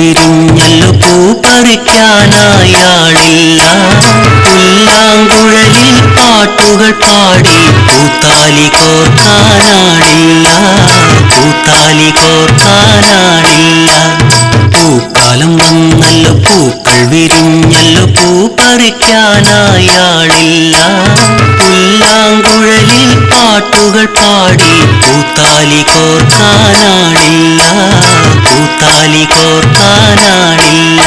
വിരിഞ്ഞല്ലോ പൂ പറിക്കാനായാളില്ല. പുല്ലാങ്കുഴലിൽ പാട്ടുകൾ പാടി പൂത്താലി കോർക്കാനാടില്ല, പൂത്താലി കോർക്കാനാടില്ല. പൂക്കാലം വന്നല്ലോ പൂക്കൾ വിരിഞ്ഞല്ലോ പൂ പറിക്കാനായാളില്ല. പുല്ലാങ്കുഴലിൽ പാട്ടുകൾ പാടി പൂത്താലി കോർക്കാനാടില്ല, പൂത്താലി കോർക്കാനാടില്ല.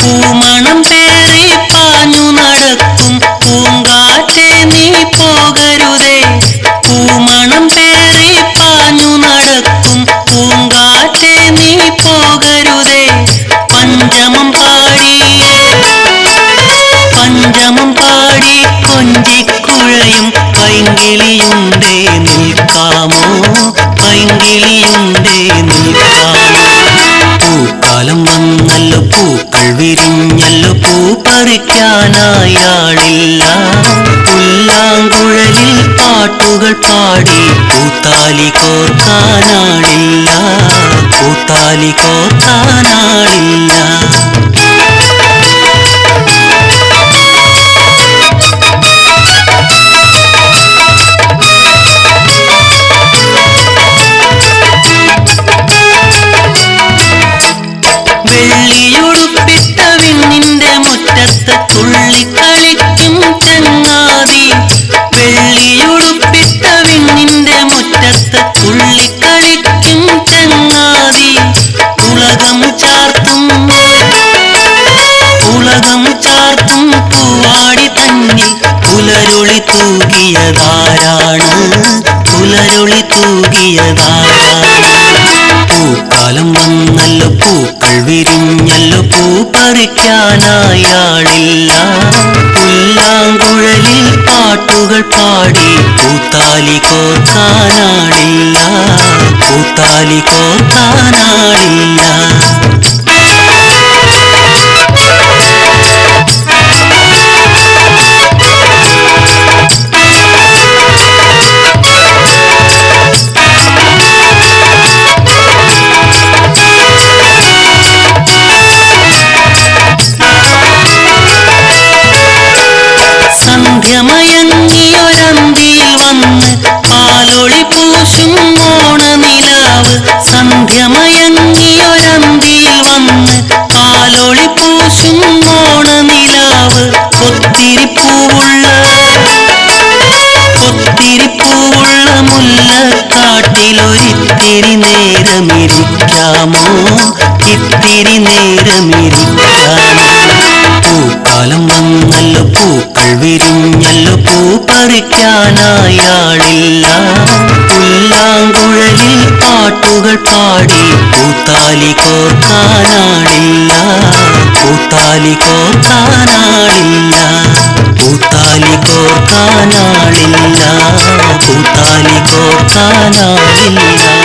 പൂമണം പേറി പാഞ്ഞു നടക്കും പൂങ്കാറ്റേ നീ പോകരുതേ, പൂമണം പേറി പാഞ്ഞു നടക്കും പൂങ്കാറ്റേ നീ പോകരുതേ. പഞ്ചമം പാടി കൊഞ്ചിക്കുഴയും പൈങ്കിളിയുണ്ടേ നിൽക്കാമോ, പൈങ്കിളിയുണ്ടേ നിൽക്കാമോ. പൂക്കാലം വന്നല്ലോ പൂക്കൾ വിരിഞ്ഞല്ലോ പൂ പറിക്കാനായാളില്ല. പുല്ലാങ്കുഴലിൽ പാട്ടുകൾ പാടി പൂത്താലി കോർക്കാനാടില്ല, പൂത്താലി കോർക്കാനാടില്ല. വെള്ളിയുടുപ്പിട്ട വിണ്ണിന്റെ മുറ്റത്ത് തുള്ളിക്കളിക്കും ചങ്ങാതി, വെള്ളിയുടുപ്പിട്ട വിണ്ണിന്റെ മുറ്റത്ത് തുള്ളിക്കളിക്കും ചങ്ങാതി. ഉലകം ചാർത്തും പൂവാടി തന്നിൽ പുലരുളി തൂകിയതാരാണ്, പുലരുളി തൂകിയതാരാണ്. പൂക്കാലം വന്നല്ലോ പൂക്കൾ വിരിഞ്ഞല്ലോ പൂ പറിക്കാനായാളില്ല. പുല്ലാങ്കുഴലിൽ പാട്ടുകൾ പാടി പൂത്താലി കോർക്കാനാടില്ല, പൂത്താലി കോർക്കാനാടില്ല. സന്ധ്യമയങ്ങിയൊരന്തിയിൽ വന്ന് പാലൊളി പൂശും ഓണനിലാവ്, സന്ധ്യമയങ്ങിയൊരന്തിയിൽ വന്ന് പാലൊളി പൂശും ഓണനിലാവ്. ഒത്തിരി പൂവുള്ള മുല്ലക്കാട്ടിലൊരിത്തിരി നേരമിരിക്കാമോ, ഇത്തിരി നേരമിരിക്കാമോ. പൂക്കാലം വന്നല്ലോ പൂക്കൾ വിരിഞ്ഞല്ലോ പൂ പറിക്കാനായാളില്ല. പുല്ലാങ്കുഴലിൽ പാട്ടുകൾ പാടി പൂത്താലി കോർക്കാനാടില്ല, പൂത്താലി കോർക്കാനാടില്ല, പൂത്താലി കോർക്കാനാടില്ല, പൂത്താലി കോർക്കാനാടില്ല.